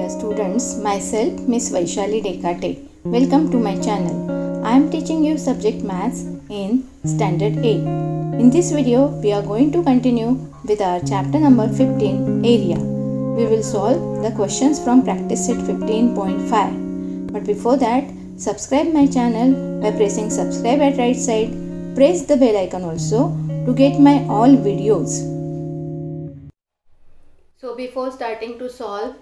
dear students, myself Miss Vaishali Dekate. Welcome to my channel. I am teaching you subject maths in standard 8. In this video, we are going to continue with our chapter number 15, area. We will solve the questions from practice set 15.5. But before that, subscribe my channel by pressing subscribe at right side. Press the bell icon also to get my all videos. So before starting to solve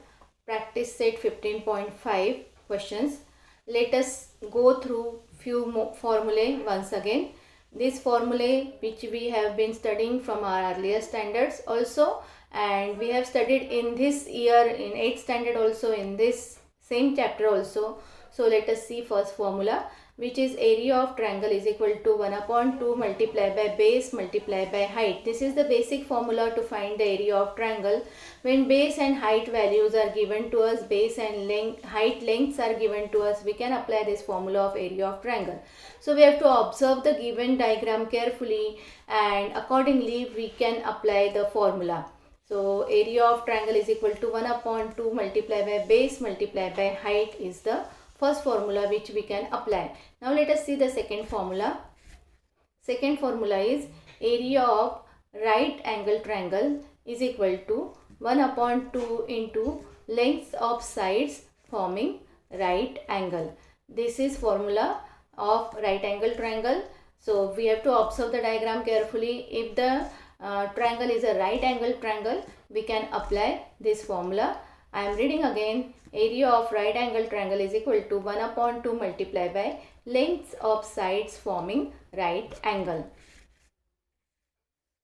practice set 15.5 questions, let us go through few formulae once again. This formulae which we have been studying from our earlier standards also, and we have studied in this year in 8th standard also, in this same chapter also. So let us see first formula, which is area of triangle is equal to 1/2 multiplied by base multiplied by height. This is the basic formula to find the area of triangle. When base and height values are given to us, base and height lengths are given to us, we can apply this formula of area of triangle. So we have to observe the given diagram carefully, and accordingly we can apply the formula. So area of triangle is equal to 1/2 multiplied by base multiplied by height is the first formula which we can apply. Now let us see the second formula. Second formula is area of right angle triangle is equal to 1/2 into lengths of sides forming right angle. This is formula of right angle triangle. So we have to observe the diagram carefully. If the triangle is a right angle triangle, we can apply this formula. I am reading again. Area of right angle triangle is equal to 1/2 multiplied by lengths of sides forming right angle.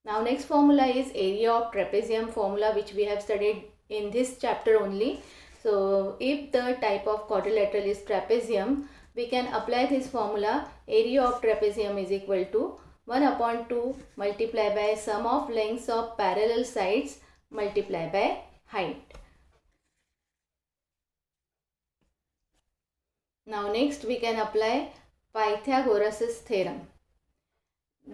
Now next formula is area of trapezium formula, which we have studied in this chapter only. So if the type of quadrilateral is trapezium, we can apply this formula. Area of trapezium is equal to 1/2 multiplied by sum of lengths of parallel sides multiplied by height. Now next we can apply Pythagoras' theorem.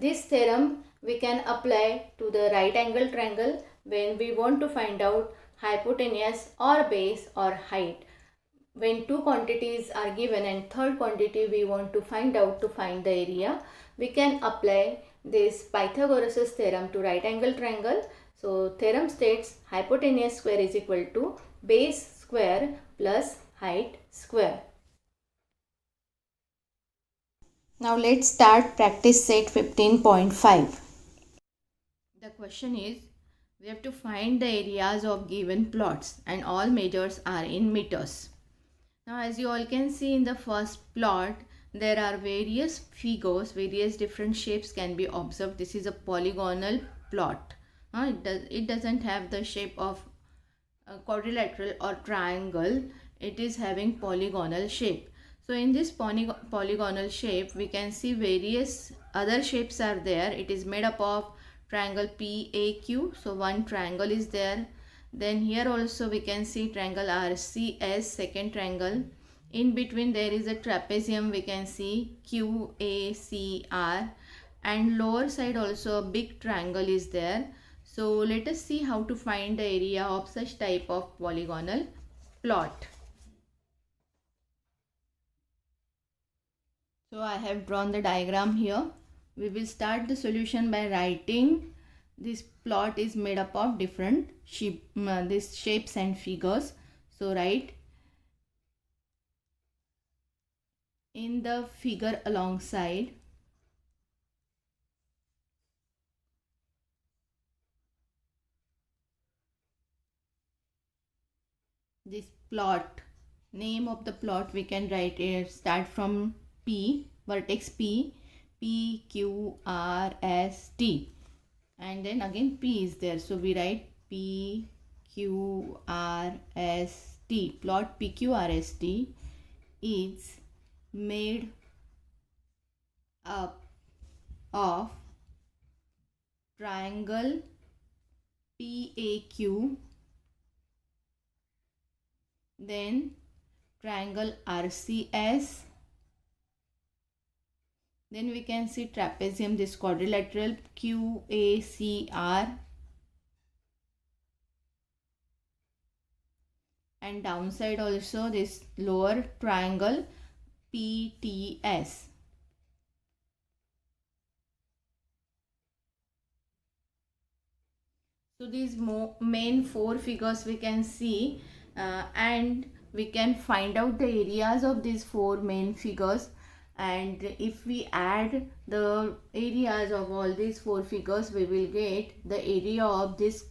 This theorem we can apply to the right angle triangle when we want to find out hypotenuse or base or height. When two quantities are given and third quantity we want to find out to find the area, we can apply this Pythagoras' theorem to right angle triangle. So theorem states hypotenuse square is equal to base square plus height square. Now let's start practice set 15.5. The question is, we have to find the areas of given plots and all measures are in meters. Now as you all can see in the first plot, there are various figures, various different shapes can be observed. This is a polygonal plot. It doesn't have the shape of a quadrilateral or triangle. It is having polygonal shape. So in this polygonal shape, we can see various other shapes are there. It is made up of triangle PAQ. So one triangle is there. Then here also we can see triangle RCS, second triangle. In between there is a trapezium, we can see QACR, and lower side also a big triangle is there. So let us see how to find the area of such type of polygonal plot. So I have drawn the diagram here. We will start the solution by writing this plot is made up of different shapes and figures. So write in the figure alongside this plot, name of the plot we can write it, start from P, vertex P, P, Q, R, S, T, and then again P is there. So we write P, Q, R, S, T. Plot P, Q, R, S, T is made up of triangle PAQ, then triangle RCS, then we can see trapezium, this quadrilateral QACR, and downside also this lower triangle PTS. So these main four figures we can see, and we can find out the areas of these four main figures, and if we add the areas of all these four figures, we will get the area of this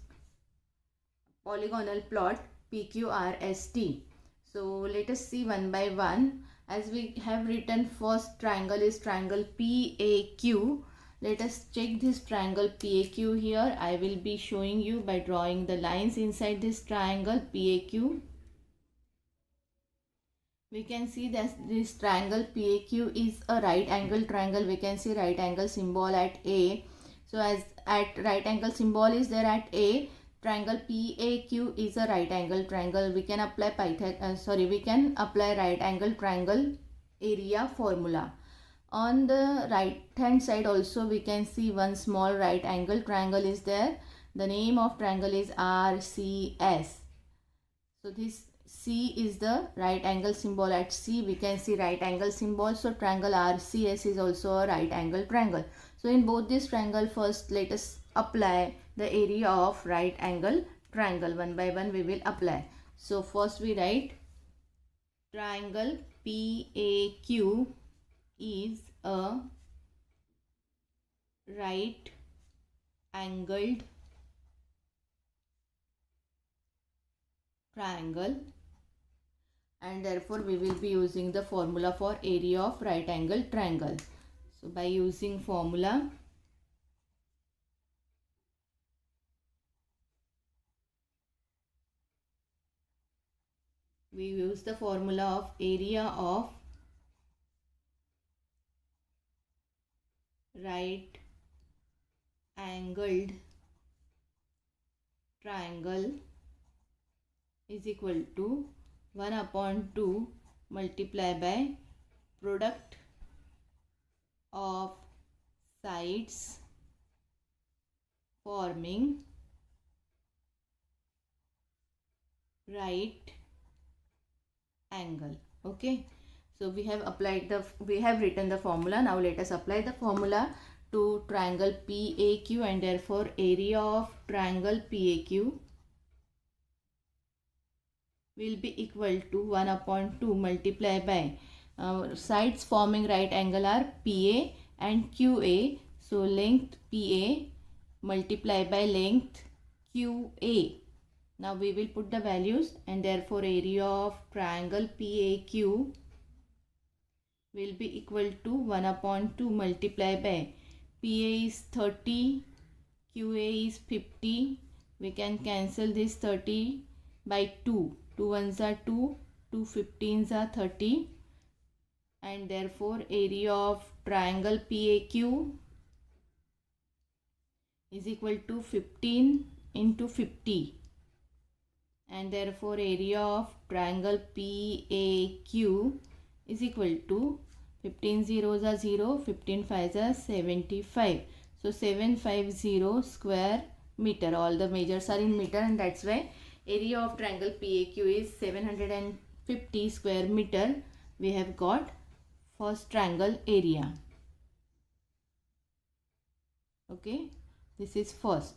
polygonal plot PQRST. So let us see one by one. As we have written, first triangle is triangle PAQ. Let us check this triangle PAQ here. I will be showing you by drawing the lines inside this triangle PAQ. We can see that this triangle PAQ is a right angle triangle. We can see right angle symbol at A. So as at right angle symbol is there at A, triangle PAQ is a right angle triangle. We can apply we can apply right angle triangle area formula. On the right hand side also we can see one small right angle triangle is there. The name of triangle is RCS. So this C is the right angle symbol at C. We can see right angle symbol. So triangle RCS is also a right angle triangle. So in both this triangle, first let us apply the area of right angle triangle. One by one we will apply. So first we write triangle PAQ is a right angled triangle, and therefore we will be using the formula for area of right angle triangle. So by using formula, we use the formula of area of right angled triangle is equal to 1 upon 2 multiplied by product of sides forming right angle. Okay, so we have written the formula. Now let us apply the formula to triangle PAQ, and therefore area of triangle PAQ will be equal to 1 upon 2 multiplied by sides forming right angle are PA and QA. So length PA multiplied by length QA. Now we will put the values, and therefore area of triangle PAQ will be equal to 1 upon 2 multiplied by PA is 30, QA is 50. We can cancel this 30 by 2. 2 ones are 2, 2 15s are 30, and therefore area of triangle PAQ is equal to 15 into 50, and therefore area of triangle PAQ is equal to 15 zeros are 0, 15 5s are 75. So 750 square meter. All the measures are in meter, and that's why area of triangle PAQ is 750 square meter. We have got first triangle area. Okay, this is first.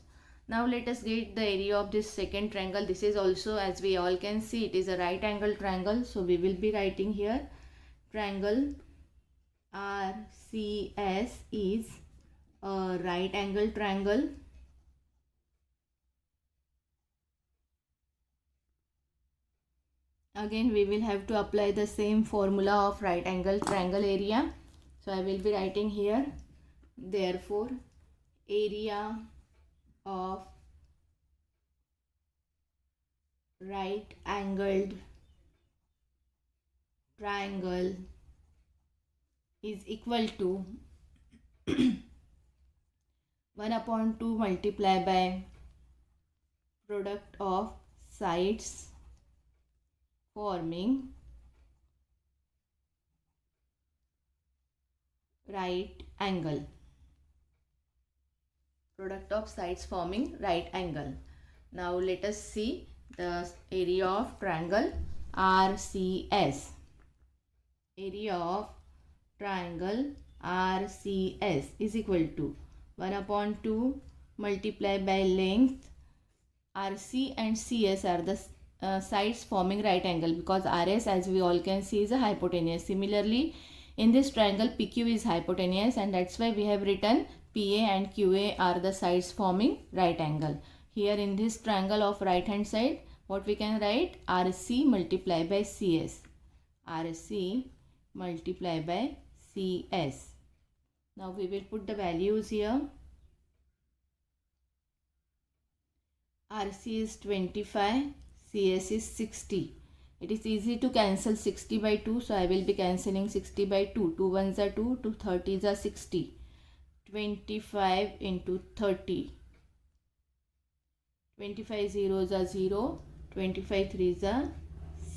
Now let us get the area of this second triangle. This is also, as we all can see, it is a right angle triangle. So we will be writing here triangle RCS is a right angle triangle. Again we will have to apply the same formula of right angle triangle area. So I will be writing here, therefore area of right angled triangle is equal to 1 upon 2 multiplied by product of sides forming right angle. Product of sides forming right angle. Now let us see the area of triangle RCS. Area of triangle RCS is equal to 1 upon 2 multiplied by length. RC and CS are the sides forming right angle, because RS, as we all can see, is a hypotenuse. Similarly, in this triangle PQ is hypotenuse, and that's why we have written PA and QA are the sides forming right angle. Here in this triangle of right hand side, what we can write? RC multiplied by CS. RC multiplied by CS. Now we will put the values here. RC is 25, CS is 60. It is easy to cancel 60 by 2, so I will be cancelling 60 by 2. 2 ones are 2, 2 30s are 60. 25 into 30. 25 zeros are 0. 25 threes are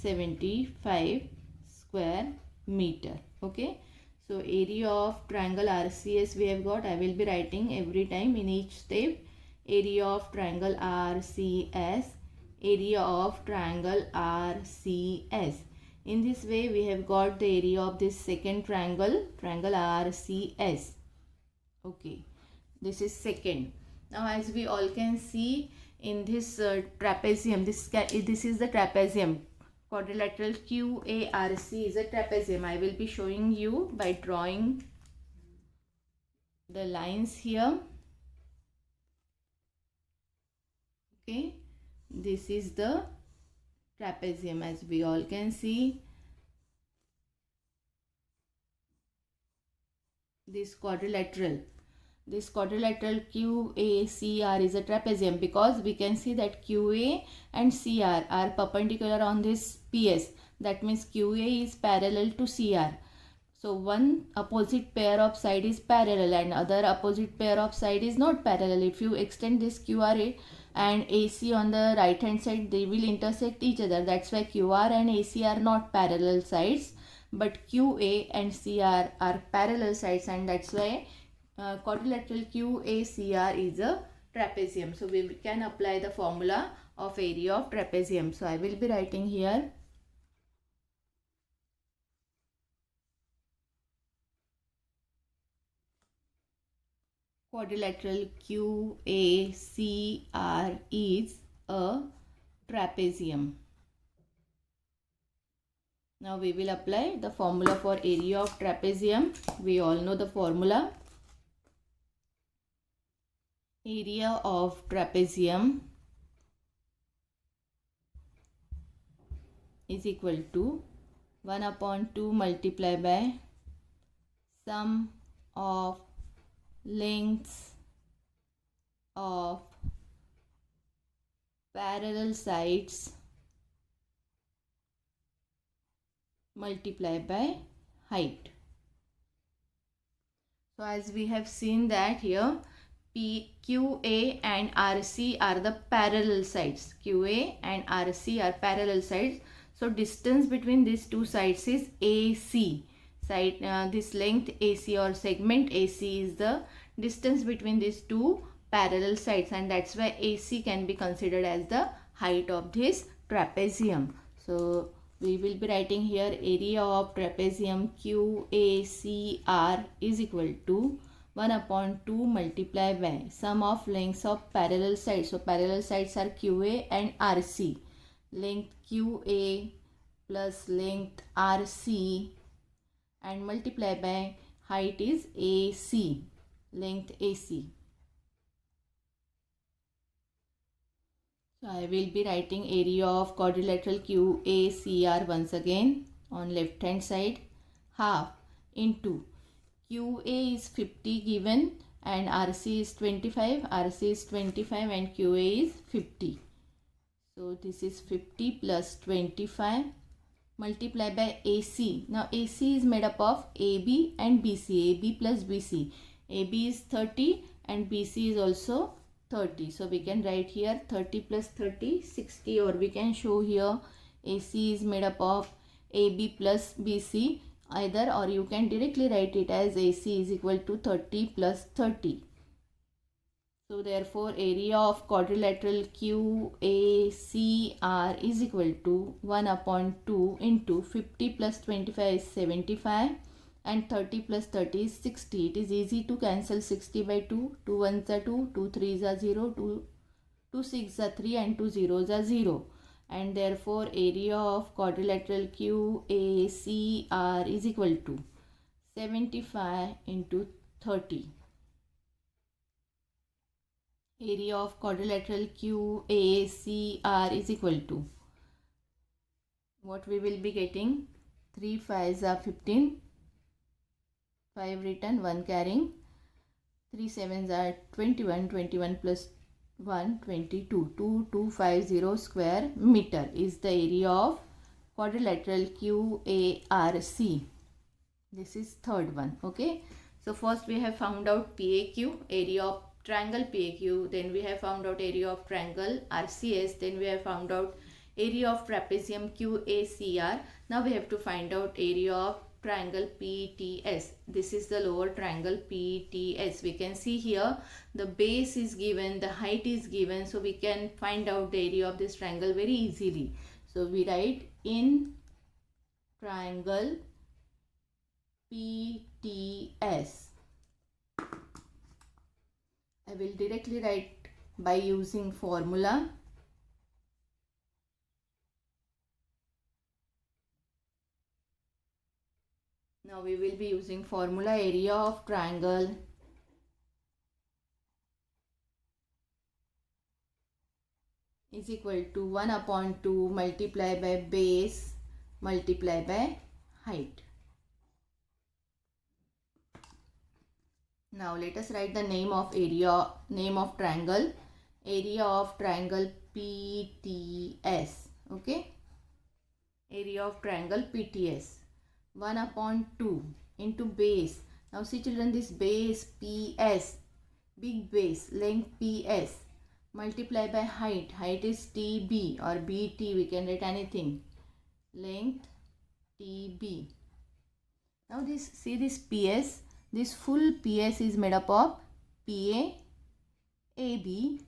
75 square meter. Okay. So area of triangle RCS we have got. I will be writing every time in each step. Area of triangle RCS. Area of triangle RCS. In this way we have got the area of this second triangle RCS. Okay, this is second. Now as we all can see in this trapezium, this is the trapezium. Quadrilateral QARC is a trapezium. I will be showing you by drawing the lines here. Okay, this is the trapezium, as we all can see. This quadrilateral QACR is a trapezium, because we can see that QA and CR are perpendicular on this PS. That means QA is parallel to CR. So one opposite pair of side is parallel and other opposite pair of side is not parallel. If you extend this QRA and AC on the right hand side, they will intersect each other. That's why QR and AC are not parallel sides, but QA and CR are parallel sides, and that's why quadrilateral QACR is a trapezium. So we can apply the formula of area of trapezium. So I will be writing here quadrilateral QACR is a trapezium. Now we will apply the formula for area of trapezium. We all know the formula. Area of trapezium is equal to 1 upon 2 multiplied by sum of lengths of parallel sides multiplied by height. So as we have seen that here QA and RC are the parallel sides. QA and RC are parallel sides. So distance between these two sides is AC. This length AC or segment AC is the distance between these two parallel sides, and that's why AC can be considered as the height of this trapezium. So we will be writing here area of trapezium QACR is equal to 1 upon 2 multiplied by sum of lengths of parallel sides. So parallel sides are QA and RC. Length QA plus length RC and multiply by height is AC, length AC. So I will be writing area of quadrilateral QACR once again on left hand side, half into QA is 50 given and RC is 25, RC is 25 and QA is 50. So this is 50 plus 25 multiplied by AC. Now AC is made up of AB and BC, AB plus BC. AB is 30 and BC is also 30. So we can write here 30 plus 30, 60, or we can show here AC is made up of AB plus BC either, or you can directly write it as AC is equal to 30 plus 30. So therefore area of quadrilateral QACR is equal to 1 upon 2 into 50 plus 25 is 75 and 30 plus 30 is 60. It is easy to cancel 60 by 2. 2 1s are 2, 2 3s are 0, 2 6s are 3 and 2 zeros are 0. And therefore area of quadrilateral QACR is equal to 75 into 30. Area of quadrilateral QACR is equal to, what we will be getting, 3 5s are 15, 5 written, 1 carrying, 3 7s are 21, 21 plus 1 22, 2250 square meter is the area of quadrilateral QARC. This is third one. Okay, so first we have found out PAQ, area of triangle PAQ, then we have found out area of triangle RCS, then we have found out area of trapezium QACR. Now we have to find out area of triangle PTS. This is the lower triangle PTS. We can see here the base is given, the height is given, so we can find out the area of this triangle very easily. So we write in triangle PTS. I will directly write by using formula. Now we will be using formula. Area of triangle is equal to 1 upon 2 multiplied by base multiplied by height. Now let us write the name of area, name of triangle. Area of triangle PTS. Okay, area of triangle PTS, 1 upon 2 into base. Now see children, this base PS, big base, length PS, multiply by height. Height is TB or BT, we can write anything. Length TB. Now this, see this PS, this full PS is made up of PA, AB,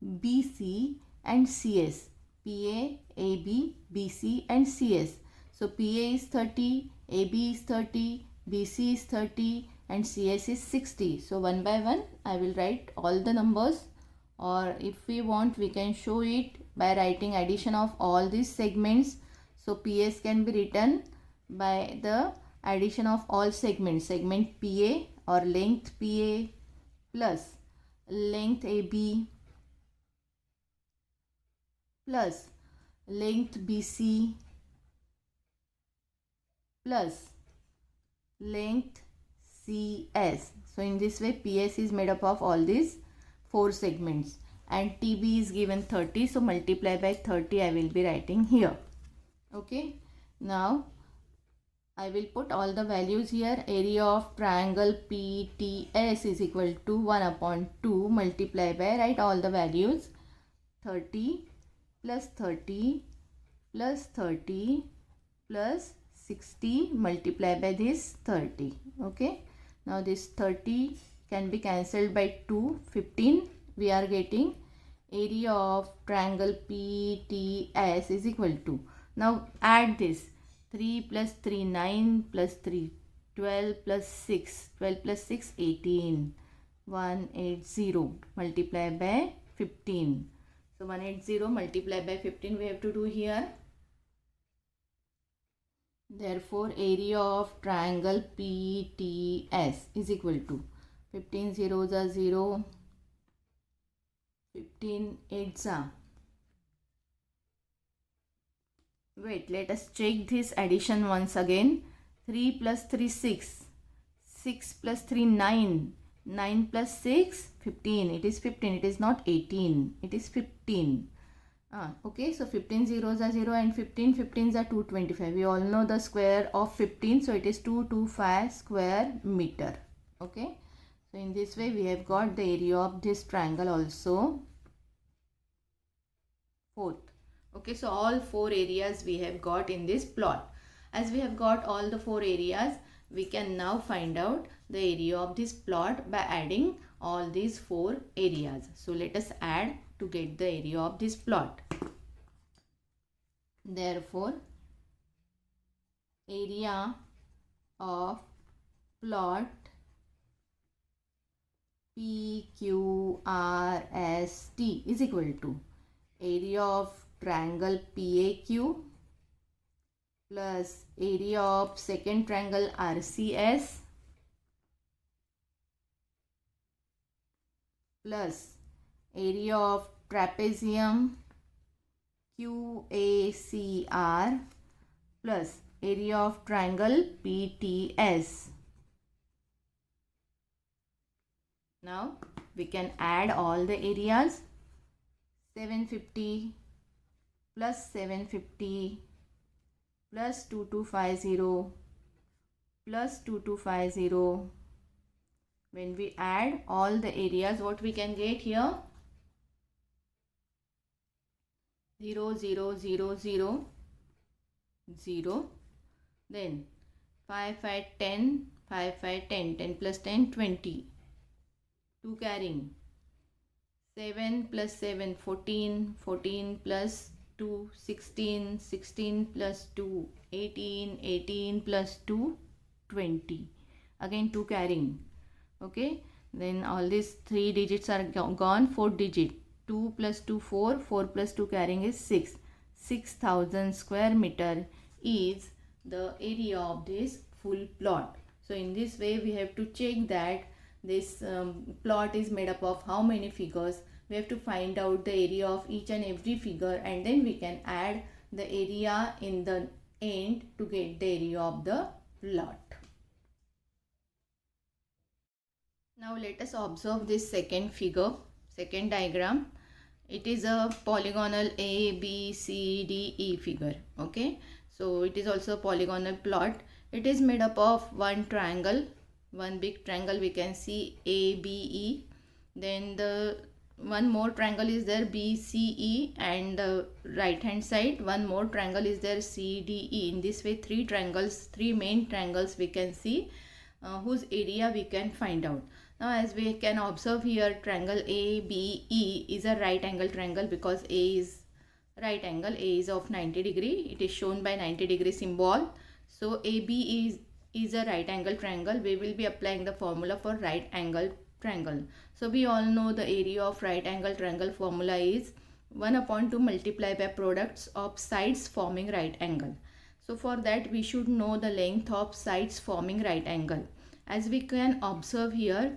BC and CS. PA, AB, BC and CS. So PA is 30, AB is 30, BC is 30 and CS is 60. So one by one I will write all the numbers, or if we want we can show it by writing addition of all these segments. So PS can be written by the addition of all segments. Segment PA or length PA plus length AB plus length BC plus length CS. So in this way PS is made up of all these 4 segments and TB is given 30. So multiply by 30 I will be writing here. Okay, now I will put all the values here. Area of triangle PTS is equal to 1 upon 2 multiply by, write all the values, 30 plus 30 plus 30 plus 60 multiply by this 30. Okay, now this 30 can be cancelled by 2, 15. We are getting area of triangle PTS is equal to, now add this, 3 plus 3 9 plus 3 12 plus 6, 12 plus 6 18, 180 multiply by 15. So 180 multiply by 15 we have to do here. Therefore area of triangle PTS is equal to, 15 zeros are 0, 15 8s are. Wait, let us check this addition once again. 3 plus 3 6, 6 plus 3 9, 9 plus 6 15. It is 15, it is not 18, it is 15. Okay, so 15 zeros are 0 and 15 15s are 225. We all know the square of 15, so it is 225 square meter. Okay, so in this way we have got the area of this triangle also. Fourth. Okay, so all 4 areas we have got in this plot. As we have got all the 4 areas, we can now find out the area of this plot by adding all these four areas. So let us add to get the area of this plot. Therefore, area of plot PQRST is equal to area of triangle PAQ plus area of second triangle RCS plus area of trapezium QACR plus area of triangle PTS. Now we can add all the areas. 750 plus 750 plus 2250 plus 2250. When we add all the areas, what we can get here? 0, 0, 0, 0, 0. Then 5, 5, 10, 5, 5, 10, 10 plus 10, 20. 2 carrying. 7 plus 7, 14, 14 plus 2, 16, 16 plus 2, 18, 18 plus 2, 20. Again 2 carrying. Okay, then all these 3 digits are gone, 4 digit. 2 plus 2, 4, 4 plus 2 carrying is 6. 6,000 square meter is the area of this full plot. So in this way we have to check that this plot is made up of how many figures. We have to find out the area of each and every figure, and then we can add the area in the end to get the area of the plot. Now let us observe this second figure, second diagram. It is a polygonal A, B, C, D, E figure. Okay, so it is also a polygonal plot. It is made up of one triangle, one big triangle we can see ABE. Then the one more triangle is there BCE, and the right hand side one more triangle is there CDE. In this way 3 triangles, 3 main triangles we can see whose area we can find out. Now as we can observe here, triangle ABE is a right angle triangle because A is right angle, A is of 90 degree. It is shown by 90 degree symbol. So AB is a right angle triangle. We will be applying the formula for right angle triangle. So we all know the area of right angle triangle formula is 1/2 multiplied by products of sides forming right angle. So for that we should know the length of sides forming right angle. As we can observe here,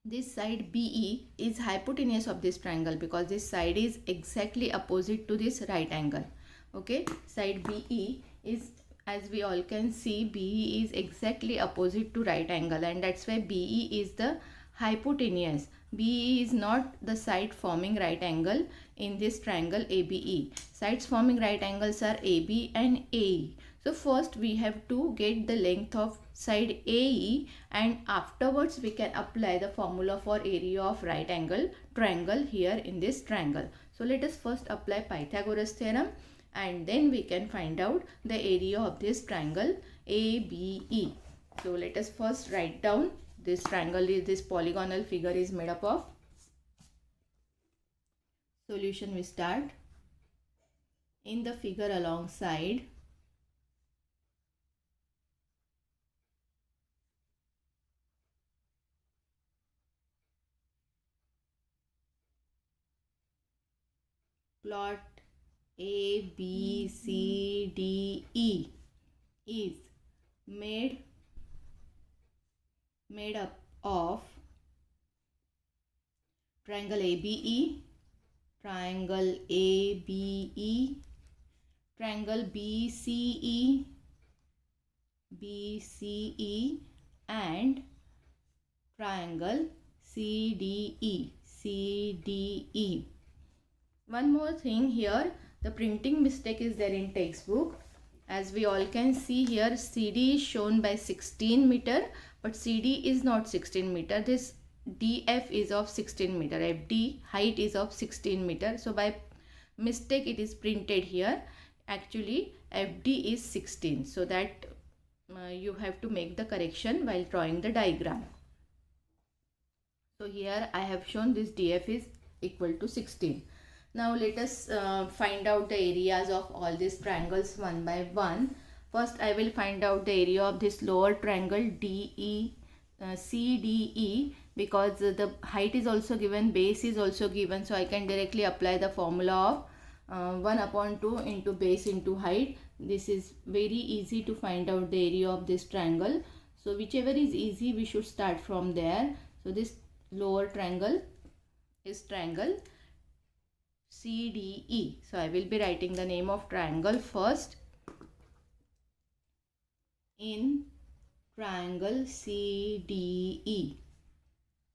this side BE is hypotenuse of this triangle because this side is exactly opposite to this right angle. Okay, side BE is, as we all can see, BE is exactly opposite to right angle, and that's why BE is the hypotenuse. BE is not the side forming right angle in this triangle ABE. Sides forming right angles are AB and AE. So first we have to get the length of side AE, and afterwards we can apply the formula for area of right angle triangle here in this triangle. So let us first apply Pythagoras theorem, and then we can find out the area of this triangle ABE. So let us first write down this triangle. This polygonal figure is made up of. Solution we start. In the figure alongside, plot A, B, C, D, E is made up of triangle ABE, triangle ABE, triangle BCE, BCE, and triangle CDE, CDE. One more thing here, the printing mistake is there in textbook. As we all can see here, CD is shown by 16 meter, but CD is not 16 meter. This DF is of 16 meter. FD height is of 16 meter. So by mistake it is printed here. Actually FD is 16. So that you have to make the correction while drawing the diagram. So here I have shown this DF is equal to 16. Now let us find out the areas of all these triangles one by one. First I will find out the area of this lower triangle CDE, because the height is also given, base is also given, so I can directly apply the formula of 1 upon 2 into base into height. This is very easy to find out the area of this triangle. So whichever is easy, we should start from there. So this lower triangle is triangle CDE. So I will be writing the name of triangle first. In triangle CDE.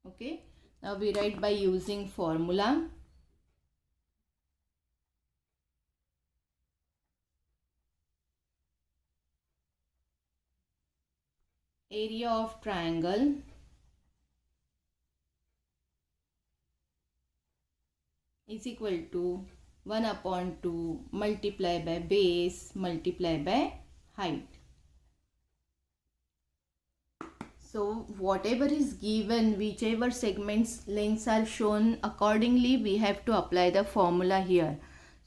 Okay. Now we write by using formula. Area of triangle is equal to 1 upon 2 multiplied by base multiplied by height. So whatever is given, whichever segments lengths are shown, accordingly we have to apply the formula here.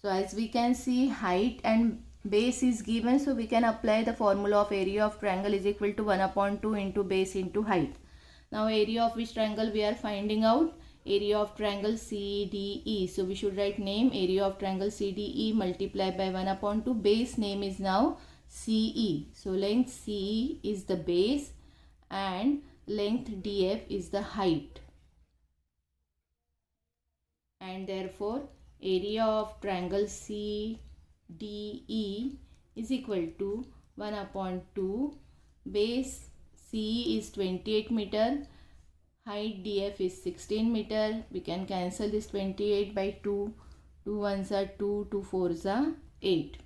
So as we can see, height and base is given, so we can apply the formula of area of triangle is equal to 1 upon 2 into base into height. Now area of which triangle we are finding out? Area of triangle CDE. So we should write name area of triangle CDE multiplied by 1 upon 2. Base name is now CE. So length CE is the base and length DF is the height. And therefore area of triangle CDE is equal to 1 upon 2. Base CE is 28 meter. Height DF is 16 meter. We can cancel this 28 by 2. 2 ones are 2, 2 fours are 8.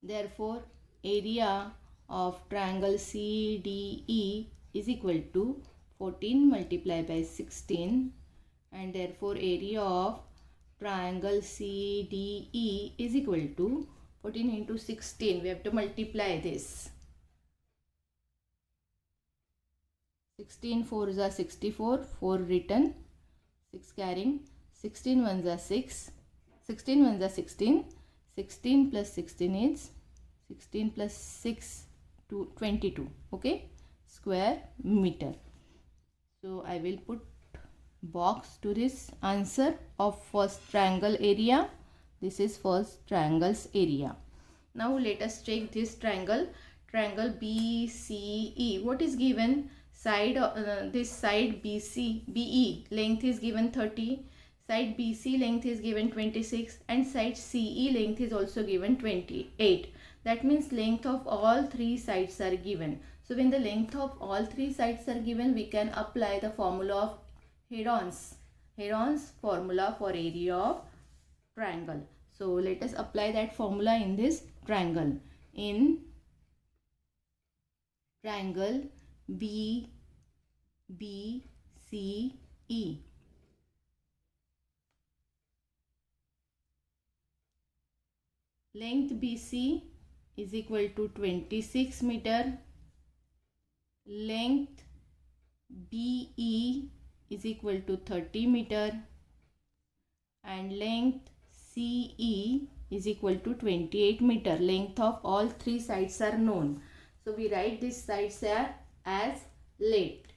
Therefore, area of triangle CDE is equal to 14 multiplied by 16, and therefore area of triangle CDE is equal to 14 into 16. We have to multiply this. 16 fours are 64, 4 written, 6 carrying, 16 ones are 6, 16 ones are 16, 16 plus 16 is 16 plus 6 to 22, okay, square meter. So I will put box to this answer of first triangle area. This is first triangle's area. Now let us check this triangle BCE. What is given? Side this side BE length is given 30, side BC length is given 26, and side CE length is also given 28. That means length of all three sides are given. So when the length of all three sides are given, we can apply the formula of Heron's formula for area of triangle. So let us apply that formula in this triangle. In triangle BCE, length BC is equal to 26 meter, length BE is equal to 30 meter, and length CE is equal to 28 meter. Length of all three sides are known. So we write these sides here as length.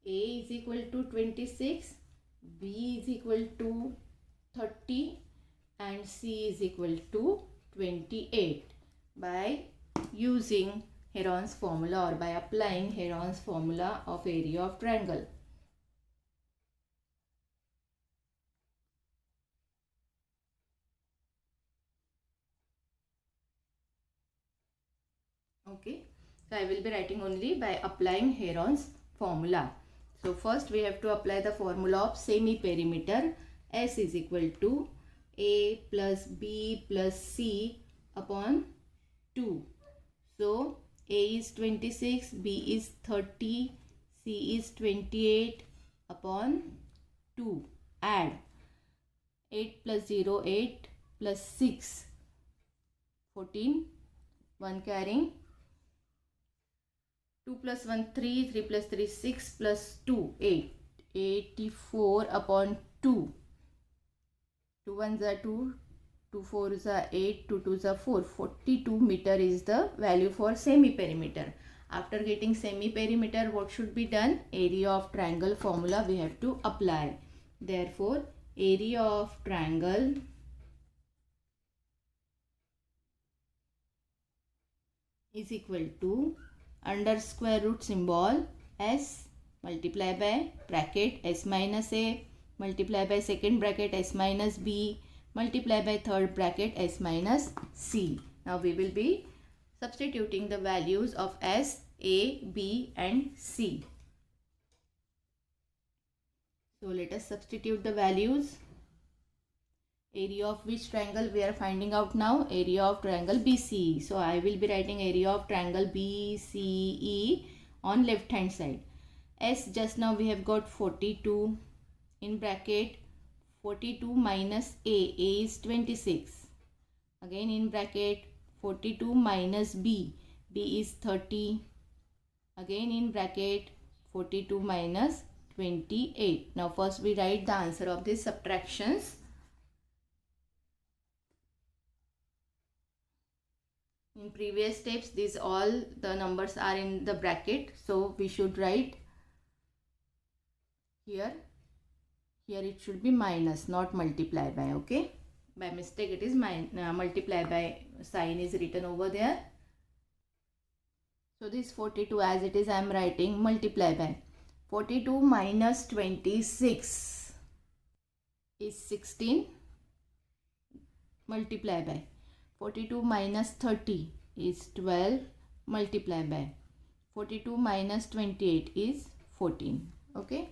A is equal to 26, B is equal to 30, and C is equal to 28 by using Heron's formula or by applying Heron's formula of area of triangle. Okay, so I will be writing only by applying Heron's formula. So first we have to apply the formula of semi-perimeter. S is equal to A plus B plus C upon 2. So A is 26, B is 30, C is 28 upon 2. Add 8 plus 0, 8 plus 6, 14, 1 carrying, 2 plus 1, 3, 3 plus 3, 6 plus 2, 8. 84 upon 2. 2 1s are 2, 2 4s are 8, 2 2s are 4. 42 meter is the value for semi-perimeter. After getting semi-perimeter, what should be done? Area of triangle formula we have to apply. Therefore, area of triangle is equal to under square root symbol s multiply by bracket s minus a multiply by second bracket s minus b multiply by third bracket s minus c. Now we will be substituting the values of s, a, b and c. So let us substitute the values. Area of which triangle we are finding out now? Area of triangle BCE. So I will be writing area of triangle BCE on left hand side. S just now we have got 42 in bracket 42 minus A is 26. Again in bracket 42 minus B is 30. Again in bracket 42 minus 28. Now first we write the answer of these subtractions. In previous steps, these all the numbers are in the bracket. So we should write here. Here it should be minus, not multiply by. Okay. By mistake it is multiply by sign is written over there. So this 42 as it is I am writing multiply by. 42 minus 26 is 16. Multiply by. 42 minus 30 is 12 multiply by 42 minus 28 is 14. Okay.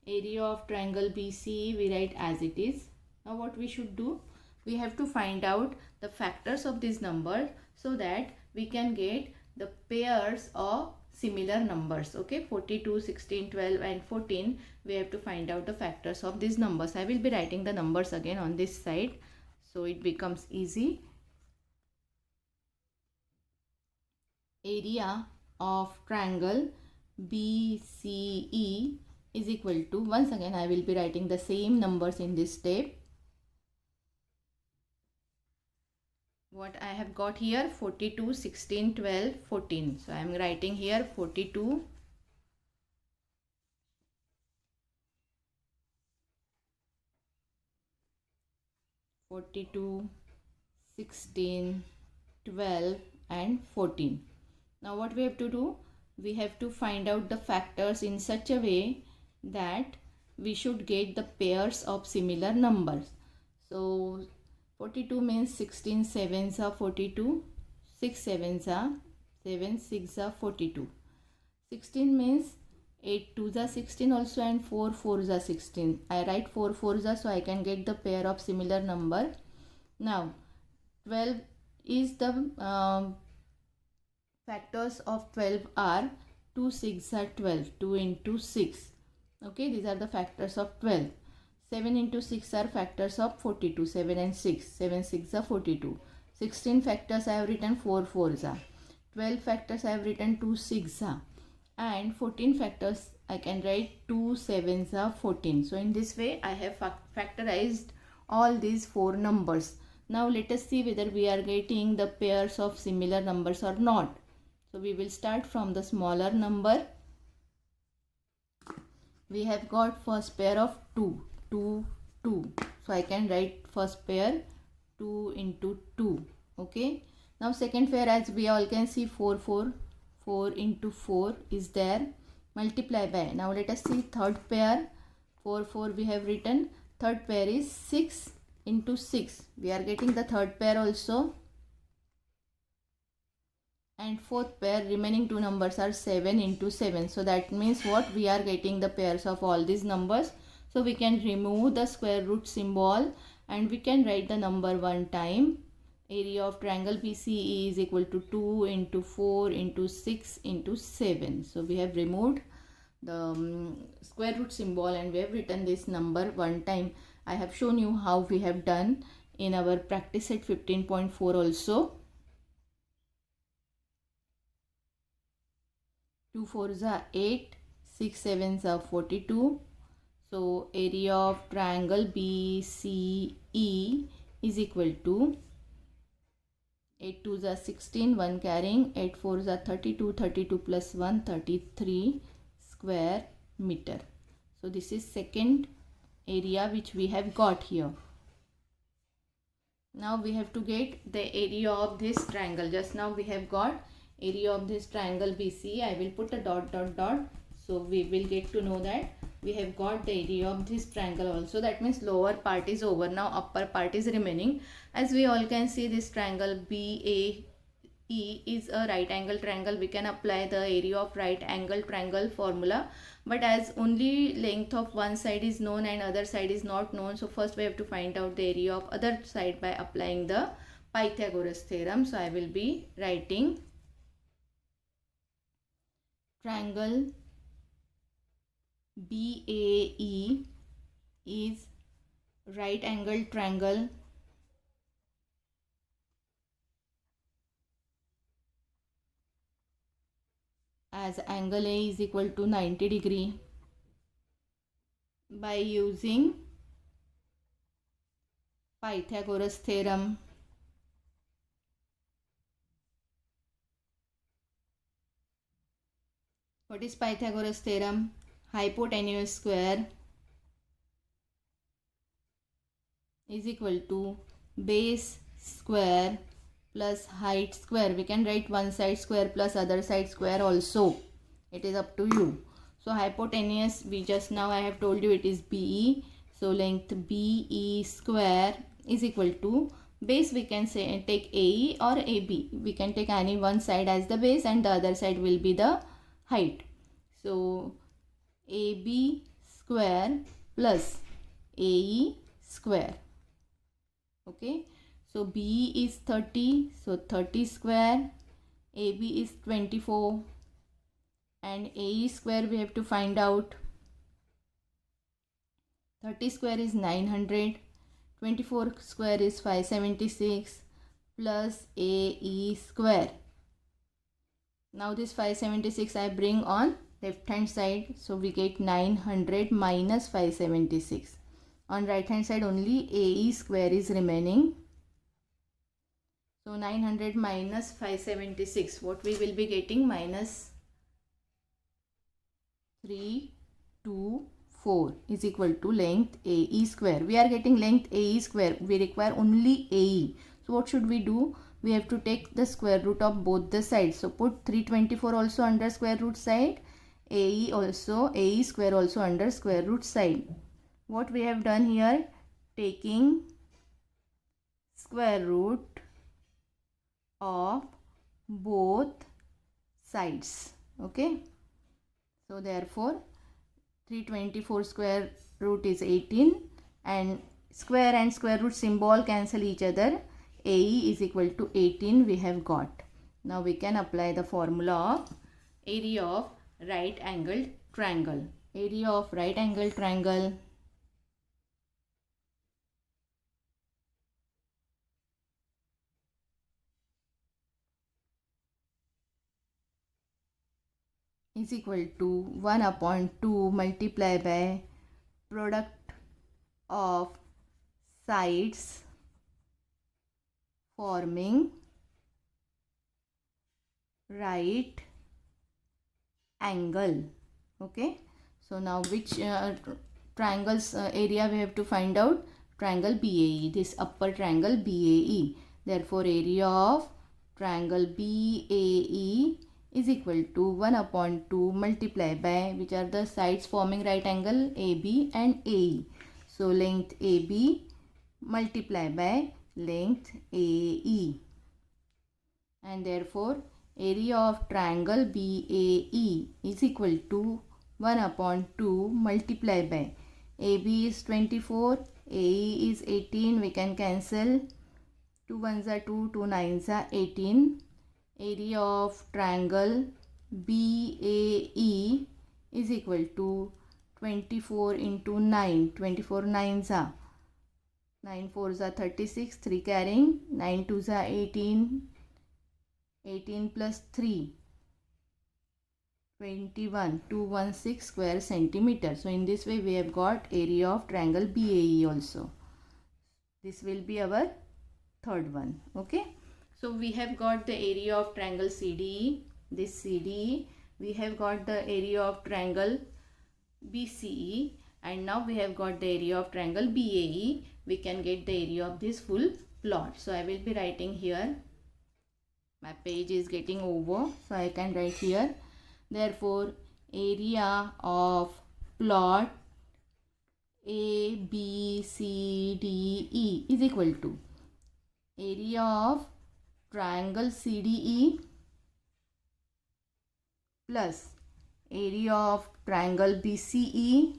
Area of triangle BCE we write as it is. Now what we should do? We have to find out the factors of this number so that we can get the pairs of similar numbers. Okay. 42, 16, 12 and 14. We have to find out the factors of these numbers. I will be writing the numbers again on this side so it becomes easy. Area of triangle BCE is equal to, once again I will be writing the same numbers in this step. What I have got here 42, 16, 12, 14. So I am writing here 42, 42, 16, 12 and 14. Now what we have to do? We have to find out the factors in such a way that we should get the pairs of similar numbers. So 42 means 16 sevens are 42, 6 sevens are 7, 6 are 42. 16 means 8 2s are 16 also and 4 4s are 16. I write 4 4s are so I can get the pair of similar number. Now 12 is the factors of 12 are 2 6 are 12, 2 into 6. Okay, these are the factors of 12. 7 into 6 are factors of 42, 7 and 6, 7 6 are 42. 16 factors I have written 4 4s are. 12 factors I have written 2 6 are. And 14 factors I can write 2 7s are 14. So in this way I have factorized all these 4 numbers. Now let us see whether we are getting the pairs of similar numbers or not. So we will start from the smaller number. We have got first pair of 2, 2, 2. So I can write first pair 2 into 2. Okay. Now second pair as we all can see 4, 4. 4 into 4 is there. Multiply by. Now let us see third pair. 4, 4 we have written. Third pair is 6 into 6. We are getting the third pair also. And fourth pair remaining two numbers are 7 into 7. So that means what? We are getting the pairs of all these numbers. So we can remove the square root symbol and we can write the number one time. Area of triangle BCE is equal to 2 into 4 into 6 into 7. So we have removed the square root symbol and we have written this number one time. I have shown you how we have done in our practice set 15.4 also. 2 4s are 8, 6 7s are 42, So area of triangle BCE is equal to 8 2s are 16, 1 carrying, 8 4s are 32, 32 plus 1, 33 square meter. So this is second area which we have got here. Now we have to get the area of this triangle. Just now we have got area of this triangle BC. I will put a dot dot dot. So we will get to know that we have got the area of this triangle also. That means lower part is over. Now upper part is remaining. As we all can see, this triangle BAE is a right angle triangle. We can apply the area of right angle triangle formula. But as only length of one side is known and other side is not known, so first we have to find out the area of other side by applying the Pythagoras theorem. So I will be writing triangle BAE is right angle triangle as angle A is equal to 90 degree by using Pythagoras theorem. What is Pythagoras theorem? Hypotenuse square is equal to base square plus height square. We can write one side square plus other side square also. It is up to you. So hypotenuse, we just now I have told you it is BE. So length BE square is equal to base, we can say take AE or AB. We can take any one side as the base and the other side will be the height. So AB square plus AE square. Okay. So BE is 30. So 30 square. AB is 24. And AE square we have to find out. 30 square is 900. 24 square is 576 plus AE square. Now this 576 I bring on left hand side. So we get 900 minus 576. On right hand side only AE square is remaining. So 900 minus 576. What we will be getting? Minus 324 is equal to length AE square. We are getting length AE square. We require only AE. So what should we do? We have to take the square root of both the sides. So put 324 also under square root side. AE also, AE square also under square root side. What we have done here? Taking square root of both sides. Okay. So therefore 324 square root is 18 and square root symbol cancel each other. AE is equal to 18 we have got. Now we can apply the formula of area of right angled triangle. Area of right angled triangle is equal to 1 upon 2 multiplied by product of sides forming right angle. Okay. So now which triangles area we have to find out? Triangle BAE. This upper triangle BAE. Therefore area of triangle BAE is equal to 1 upon 2 multiplied by which are the sides forming right angle AB and AE. So length AB multiplied by length AE. And therefore area of triangle BAE is equal to 1 upon 2 multiplied by AB is 24, AE is 18. We can cancel. 2 ones are 2, 2 nines are 18. Area of triangle BAE is equal to 24 into 9. 24 nines are 9 fours are 36. 3 carrying. 9 twos are 18. 18 plus 3 216 square centimeter. So in this way we have got area of triangle BAE also. This will be our third one. Okay. So we have got the area of triangle CDE. This CDE. We have got the area of triangle BCE. And now we have got the area of triangle BAE. We can get the area of this full plot. So I will be writing here. My page is getting over. So I can write here. Therefore, area of plot ABCDE is equal to area of triangle CDE plus area of triangle BCE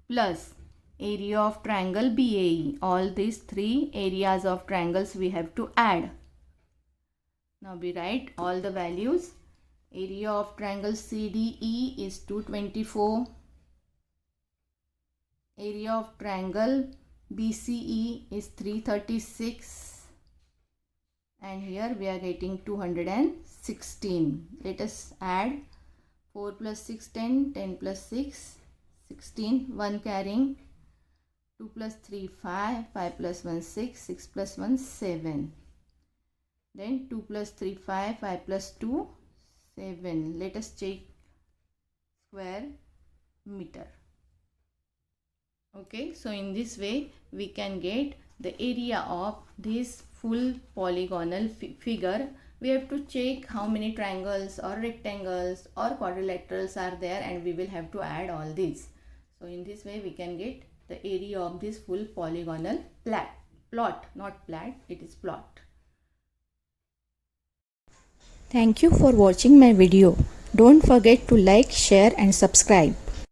plus area of triangle BAE. All these three areas of triangles we have to add. Now we write all the values. Area of triangle CDE is 224. Area of triangle BCE is 336. And here we are getting 216. Let us add 4 plus 6, 10, 10 plus 6, 16, 1 carrying, 2 plus 3, 5, 5 plus 1, 6, 6 plus 1, 7. Then 2 plus 3, 5, 5 plus 2, 7. Let us check square meter. Okay, so in this way we can get the area of this full polygonal figure. We have to check how many triangles or rectangles or quadrilaterals are there, and we will have to add all these. So in this way we can get the area of this full polygonal plot, not plat, it is plot. Thank you for watching my video. Don't forget to like, share and subscribe.